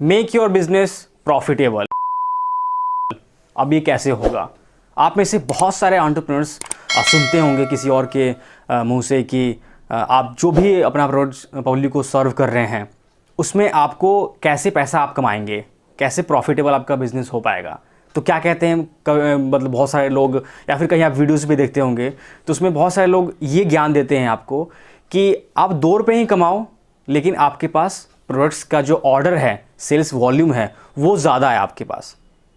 Make your business profitable. अब ये कैसे होगा? आप में से बहुत सारे एंटरप्रेन्योर्स सुनते होंगे किसी और के मुंह से कि आप जो भी अपना प्रोडक्ट पब्लिक को सर्व कर रहे हैं उसमें आपको कैसे पैसा आप कमाएंगे, कैसे प्रॉफिटेबल आपका बिजनेस हो पाएगा। तो क्या कहते हैं मतलब बहुत सारे लोग, या फिर कहीं आप वीडियोस भी देखते होंगे तो उसमें बहुत सारे लोग ये ज्ञान देते हैं आपको कि आप 2 रुपये ही कमाओ, लेकिन आपके पास प्रोडक्ट्स का जो ऑर्डर है, सेल्स वॉल्यूम है, वो ज़्यादा है आपके पास।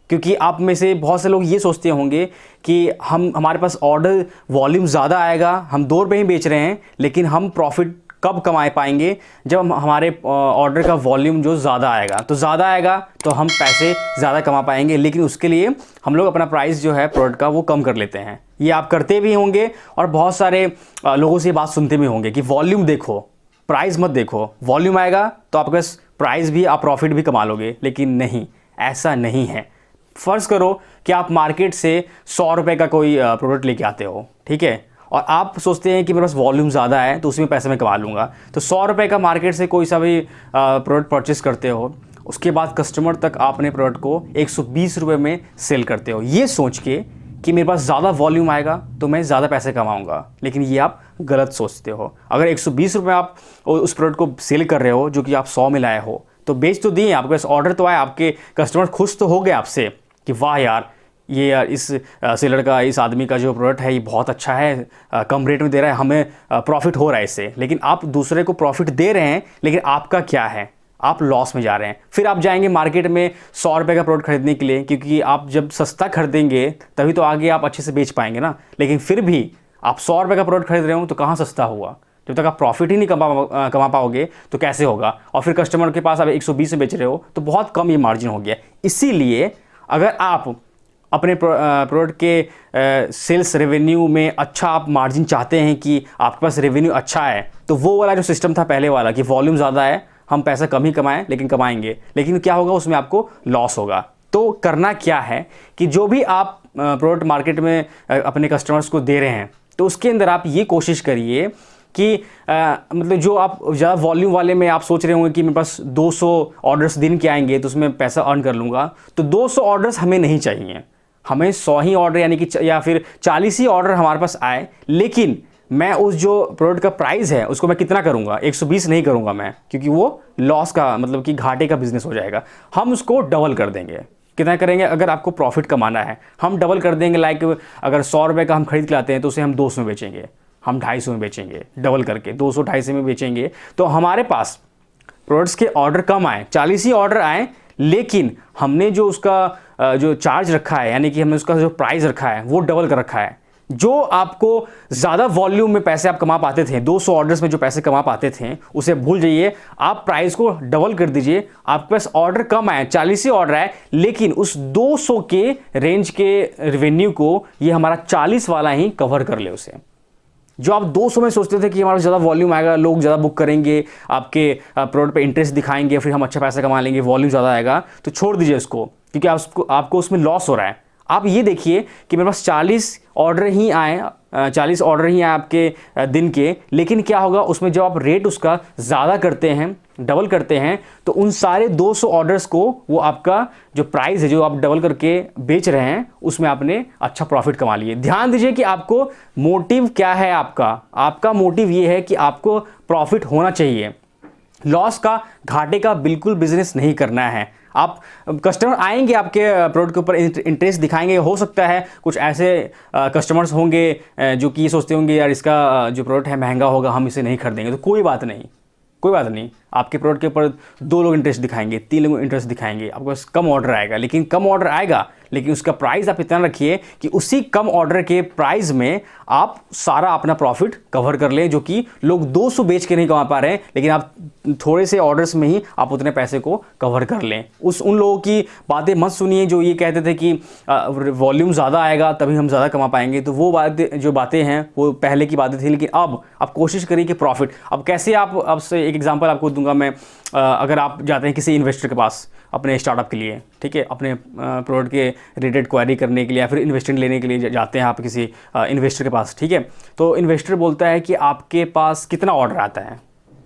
क्योंकि आप में से बहुत से लोग ये सोचते होंगे कि हमारे पास ऑर्डर वॉल्यूम ज़्यादा आएगा, हम 2 रुपये ही बेच रहे हैं, लेकिन हम प्रॉफिट कब कमा पाएंगे? जब हमारे ऑर्डर का वॉल्यूम जो ज़्यादा आएगा, तो ज़्यादा आएगा तो हम पैसे ज़्यादा कमा पाएंगे, लेकिन उसके लिए हम लोग अपना प्राइस जो है प्रोडक्ट का वो कम कर लेते हैं। ये आप करते भी होंगे और बहुत सारे लोगों से बात सुनते भी होंगे कि वॉल्यूम देखो, प्राइस मत देखो। वॉल्यूम आएगा तो आपके पास प्राइस भी, आप प्रॉफिट भी कमा लोगे, लेकिन नहीं, ऐसा नहीं है। फ़र्ज़ करो कि आप मार्केट से 100 रुपये का कोई प्रोडक्ट लेके आते हो, ठीक है, और आप सोचते हैं कि मेरे पास वॉल्यूम ज़्यादा है तो उसमें पैसे मैं कमा लूँगा। तो 100 रुपये का मार्केट से कोई सा भी प्रोडक्ट परचेस करते हो, उसके बाद कस्टमर तक आपने प्रोडक्ट को 120 रुपये में सेल करते हो, ये सोच के कि मेरे पास ज़्यादा वॉल्यूम आएगा तो मैं ज़्यादा पैसे कमाऊँगा। लेकिन ये आप गलत सोचते हो। अगर 120 रुपये आप उस प्रोडक्ट को सेल कर रहे हो जो कि आप 100 में लाए हो, तो बेच तो दिए, आपके पास ऑर्डर तो आया, आपके कस्टमर खुश तो हो गए आपसे कि वाह यार, ये यार इस सेलर का, इस आदमी का जो प्रोडक्ट है ये बहुत अच्छा है, कम रेट में दे रहा है, हमें प्रॉफिट हो रहा है इससे। लेकिन आप दूसरे को प्रॉफिट दे रहे हैं, लेकिन आपका क्या है? आप लॉस में जा रहे हैं। फिर आप जाएंगे मार्केट में 100 रुपये का प्रोडक्ट खरीदने के लिए, क्योंकि आप जब सस्ता खरीदेंगे तभी तो आगे आप अच्छे से बेच पाएंगे ना। लेकिन फिर भी आप 100 रुपये का प्रोडक्ट खरीद रहे हो तो कहाँ सस्ता हुआ? जब तक आप प्रॉफिट ही नहीं कमा पाओगे तो कैसे होगा? और फिर कस्टमर के पास आप 120 में बेच रहे हो तो बहुत कम ये मार्जिन हो गया। इसीलिए अगर आप अपने प्रोडक्ट के सेल्स रेवेन्यू में अच्छा आप मार्जिन चाहते हैं कि आपके पास रेवेन्यू अच्छा है, तो वो वाला जो सिस्टम था पहले वाला कि वॉल्यूम ज़्यादा है, हम पैसा कम ही कमाएं लेकिन कमाएंगे, लेकिन क्या होगा? उसमें आपको लॉस होगा। तो करना क्या है कि जो भी आप प्रोडक्ट मार्केट में अपने कस्टमर्स को दे रहे हैं, तो उसके अंदर आप ये कोशिश करिए कि मतलब जो आप ज़्यादा वॉल्यूम वाले में आप सोच रहे होंगे कि मेरे पास 200 ऑर्डर्स दिन के आएंगे तो उसमें पैसा अर्न कर लूँगा, तो 200 ऑर्डर्स हमें नहीं चाहिए। हमें 100 ही ऑर्डर, यानी कि या फिर 40 ही ऑर्डर हमारे पास आए, लेकिन मैं उस जो प्रोडक्ट का प्राइस है उसको मैं कितना करूँगा? 120 नहीं करूँगा मैं, क्योंकि वो लॉस का, मतलब कि घाटे का बिजनेस हो जाएगा। हम उसको डबल कर देंगे। कितना करेंगे? अगर आपको प्रॉफिट कमाना है, हम डबल कर देंगे। लाइक अगर 100 रुपये का हम खरीद के लाते हैं तो उसे हम 200 में बेचेंगे, हम 250 में बेचेंगे, डबल करके 200 250 में बेचेंगे। तो हमारे पास प्रोडक्ट्स के ऑर्डर कम आए, 40 ही ऑर्डर आए, लेकिन हमने जो उसका जो चार्ज रखा है, यानी कि हमने उसका जो प्राइस रखा है वो डबल कर रखा है। जो आपको ज़्यादा वॉल्यूम में पैसे आप कमा पाते थे, 200 ऑर्डर्स में जो पैसे कमा पाते थे, उसे भूल जाइए। आप प्राइस को डबल कर दीजिए। आपके पास ऑर्डर कम आए, 40 ही ऑर्डर आए, लेकिन उस 200 के रेंज के रेवेन्यू को ये हमारा 40 वाला ही कवर कर ले उसे। जो आप 200 में सोचते थे कि हमारा ज़्यादा वॉल्यूम आएगा, लोग ज़्यादा बुक करेंगे, आपके प्रोडक्ट पे इंटरेस्ट दिखाएंगे, फिर हम अच्छा पैसा कमा लेंगे, वॉल्यूम ज़्यादा आएगा, तो छोड़ दीजिए इसको, क्योंकि आपको उसमें लॉस हो रहा है। आप ये देखिए कि मेरे पास 40 ऑर्डर ही आए, 40 ऑर्डर ही आए आपके दिन के, लेकिन क्या होगा उसमें जब आप रेट उसका ज़्यादा करते हैं, डबल करते हैं, तो उन सारे 200 ऑर्डर्स को वो आपका जो प्राइस है जो आप डबल करके बेच रहे हैं उसमें आपने अच्छा प्रॉफिट कमा लिए। ध्यान दीजिए कि आपको मोटिव क्या है। आपका मोटिव ये है कि आपको प्रॉफिट होना चाहिए, लॉस का, घाटे का बिल्कुल बिजनेस नहीं करना है। आप कस्टमर आएंगे आपके प्रोडक्ट के ऊपर इंटरेस्ट दिखाएंगे। हो सकता है कुछ ऐसे कस्टमर्स होंगे जो कि ये सोचते होंगे यार इसका जो प्रोडक्ट है महंगा होगा, हम इसे नहीं खरीदेंगे। तो कोई बात नहीं, आपके प्रोडक्ट के ऊपर 2 लोग इंटरेस्ट दिखाएंगे, 3 लोग इंटरेस्ट दिखाएंगे, आपके पास कम ऑर्डर आएगा, लेकिन उसका प्राइस आप इतना रखिए कि उसी कम ऑर्डर के प्राइस में आप सारा अपना प्रॉफिट कवर कर लें। जो कि लोग 200 बेच के नहीं कमा पा रहे हैं, लेकिन आप थोड़े से ऑर्डर्स में ही आप उतने पैसे को कवर कर लें। उन लोगों की बातें मत सुनिए जो ये कहते थे कि वॉल्यूम ज़्यादा आएगा तभी हम ज़्यादा कमा पाएंगे। तो वो बातें हैं वो पहले की बातें थी, लेकिन अब आप कोशिश करिए कि प्रॉफिट। अब कैसे आप, अब से एक एग्जांपल आपको दूंगा मैं। अगर आप जाते हैं किसी इन्वेस्टर के पास अपने स्टार्टअप के लिए, ठीक है, अपने प्रोडक्ट के रिलेटेड क्वेरी करने के लिए या फिर इन्वेस्टमेंट लेने के लिए जाते हैं आप किसी इन्वेस्टर के पास, ठीक है, तो इन्वेस्टर बोलता है कि आपके पास कितना ऑर्डर आता है,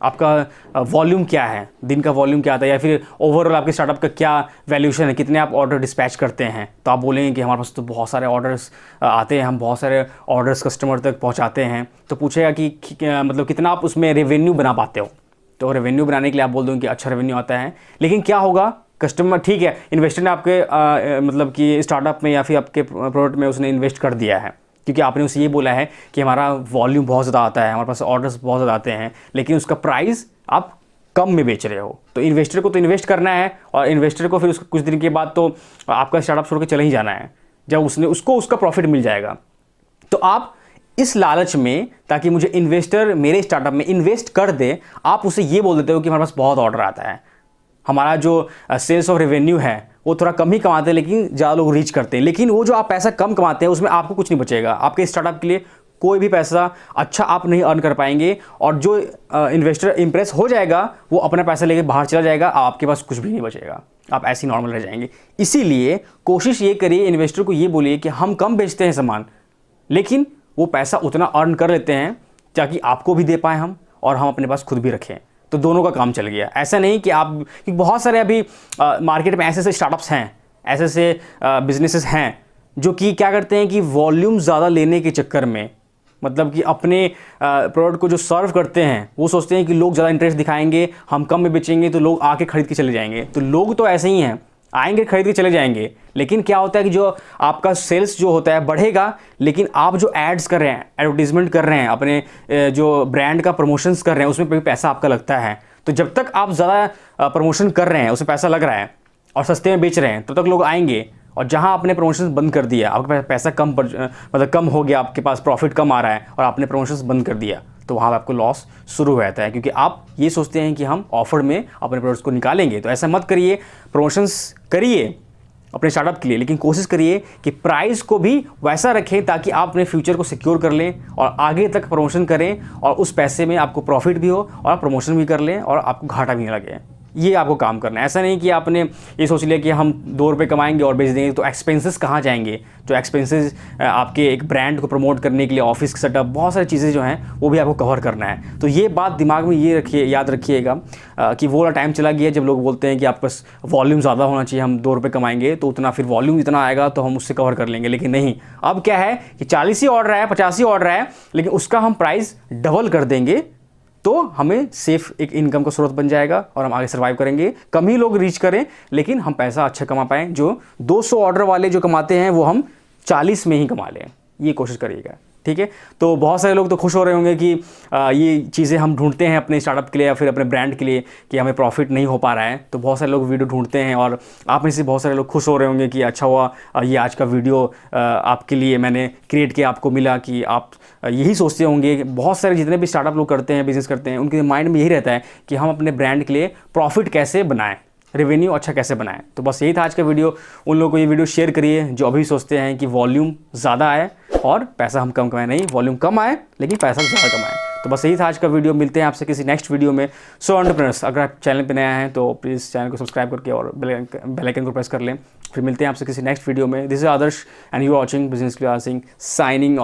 आपका वॉल्यूम क्या है, दिन का वॉल्यूम क्या आता है, या फिर ओवरऑल आपके स्टार्टअप का क्या वैल्यूशन है, कितने आप ऑर्डर डिस्पैच करते हैं। तो आप बोलेंगे कि हमारे पास तो बहुत सारे ऑर्डर्स आते हैं, हम बहुत सारे ऑर्डर्स कस्टमर तक पहुंचाते हैं। तो पूछेगा कि मतलब कितना आप उसमें रेवेन्यू बना पाते हो। तो रेवेन्यू बनाने के लिए आप बोल दो कि अच्छा रेवेन्यू आता है, लेकिन क्या होगा, कस्टमर ठीक है, इन्वेस्टर ने आपके मतलब कि स्टार्टअप में या फिर आपके प्रोडक्ट में उसने इन्वेस्ट कर दिया है, क्योंकि आपने उसे ये बोला है कि हमारा वॉल्यूम बहुत ज़्यादा आता है, हमारे पास ऑर्डर्स बहुत ज़्यादा आते हैं, लेकिन उसका प्राइस आप कम में बेच रहे हो। तो इन्वेस्टर को तो इन्वेस्ट करना है, और इन्वेस्टर को फिर उसको कुछ दिन के बाद तो आपका स्टार्टअप छोड़ के चले ही जाना है, जब उसको उसका प्रॉफिट मिल जाएगा। तो आप इस लालच में, ताकि मुझे इन्वेस्टर मेरे स्टार्टअप में इन्वेस्ट कर दे, आप उसे ये बोल देते हो कि हमारे पास बहुत ऑर्डर आता है, हमारा जो सेल्स ऑफ रेवेन्यू है वो थोड़ा कम ही कमाते हैं, लेकिन ज़्यादा लोग रीच करते हैं। लेकिन वो जो आप पैसा कम कमाते हैं उसमें आपको कुछ नहीं बचेगा, आपके स्टार्टअप के लिए कोई भी पैसा अच्छा आप नहीं अर्न कर पाएंगे, और जो इन्वेस्टर इंप्रेस हो जाएगा वो अपना पैसा लेके बाहर चला जाएगा, आपके पास कुछ भी नहीं बचेगा, आप ऐसे ही नॉर्मल रह जाएंगे। इसीलिए कोशिश ये करिए, इन्वेस्टर को ये बोलिए कि हम कम बेचते हैं सामान, लेकिन वो पैसा उतना अर्न कर लेते हैं ताकि आपको भी दे पाएँ हम, और हम अपने पास खुद भी रखें। तो दोनों का काम चल गया। ऐसा नहीं कि आप, क्योंकि बहुत सारे अभी मार्केट में ऐसे ऐसे स्टार्टअप्स हैं, ऐसे ऐसे बिजनेसेस हैं जो कि क्या करते हैं कि वॉल्यूम ज़्यादा लेने के चक्कर में, मतलब कि अपने प्रोडक्ट को जो सर्व करते हैं वो सोचते हैं कि लोग ज़्यादा इंटरेस्ट दिखाएंगे, हम कम में बेचेंगे तो लोग आके खरीद के चले जाएंगे। तो लोग तो ऐसे ही हैं, आएंगे खरीद के चले जाएंगे, लेकिन क्या होता है कि जो आपका सेल्स जो होता है बढ़ेगा, लेकिन आप जो एड्स कर रहे हैं, एडवर्टीजमेंट कर रहे हैं, अपने जो ब्रांड का प्रमोशंस कर रहे हैं, उसमें भी पैसा आपका लगता है। तो जब तक आप ज़्यादा प्रमोशन कर रहे हैं, उसमें पैसा लग रहा है और सस्ते में बेच रहे हैं, तब तक लोग आएंगे। और जहां आपने प्रमोशंस बंद कर दिया, आपके पास पैसा मतलब कम हो गया, आपके पास प्रॉफिट कम आ रहा है और आपने प्रमोशंस बंद कर दिया, तो वहाँ आपको लॉस शुरू हो जाता है, क्योंकि आप ये सोचते हैं कि हम ऑफर में अपने प्रोडक्ट्स को निकालेंगे। तो ऐसा मत करिए, प्रमोशंस करिए अपने स्टार्टअप के लिए, लेकिन कोशिश करिए कि प्राइस को भी वैसा रखें ताकि आप अपने फ्यूचर को सिक्योर कर लें और आगे तक प्रमोशन करें, और उस पैसे में आपको प्रॉफिट भी हो और आप प्रमोशन भी कर लें और आपको घाटा भी नहीं लगे। ये आपको काम करना है। ऐसा नहीं कि आपने ये सोच लिया कि हम 2 रुपये कमाएंगे और बेच देंगे, तो एक्सपेंसेस कहाँ जाएंगे। जो एक्सपेंसेस आपके एक ब्रांड को प्रमोट करने के लिए, ऑफिस सेटअप, बहुत सारी चीज़ें जो हैं वो भी आपको कवर करना है। तो ये बात दिमाग में ये रखिए, याद रखिएगा कि वो वाला टाइम चला गया जब लोग बोलते हैं कि आपके पास वॉल्यूम ज़्यादा होना चाहिए, हम 2 रुपये कमाएंगे तो उतना, फिर वॉल्यूम इतना आएगा तो हम उससे कवर कर लेंगे। लेकिन नहीं, अब क्या है कि 40 ही ऑर्डर है, 50 ही ऑर्डर है, लेकिन उसका हम प्राइस डबल कर देंगे, तो हमें सेफ एक इनकम का स्रोत बन जाएगा और हम आगे सर्वाइव करेंगे। कम ही लोग रीच करें, लेकिन हम पैसा अच्छा कमा पाएँ। जो 200 ऑर्डर वाले जो कमाते हैं वो हम 40 में ही कमा लें, ये कोशिश करिएगा, ठीक है। तो बहुत सारे लोग तो खुश हो रहे होंगे कि ये चीज़ें हम ढूंढते हैं अपने स्टार्टअप के लिए या फिर अपने ब्रांड के लिए कि हमें प्रॉफिट नहीं हो पा रहा है। तो बहुत सारे लोग वीडियो ढूंढते हैं, और आप में से बहुत सारे लोग खुश हो रहे होंगे कि अच्छा हुआ ये आज का वीडियो आपके लिए मैंने क्रिएट किया, आपको मिला। कि आप यही सोचते होंगे, बहुत सारे जितने भी स्टार्टअप लोग करते हैं, बिज़नेस करते हैं, उनके माइंड में यही रहता है कि हम अपने ब्रांड के लिए प्रॉफिट कैसे बनाएं, रेवेन्यू अच्छा कैसे बनाएं। तो बस यही था आज का वीडियो। उन लोगों को ये वीडियो शेयर करिए जो अभी सोचते हैं कि वॉल्यूम ज़्यादा आए और पैसा हम कम कमाएं। नहीं, वॉल्यूम कम आए लेकिन पैसा ज़्यादा कमाएं। तो बस यही था आज का वीडियो। मिलते हैं आपसे किसी नेक्स्ट वीडियो में। सो एंटरप्रेन्योर्स, अगर आप चैनल पर नया हैं तो प्लीज़ चैनल को सब्सक्राइब करके और बेल आइकन को प्रेस कर लें। फिर मिलते हैं आपसे किसी नेक्स्ट वीडियो में। This is Adarsh and you are watching business classing, signing of.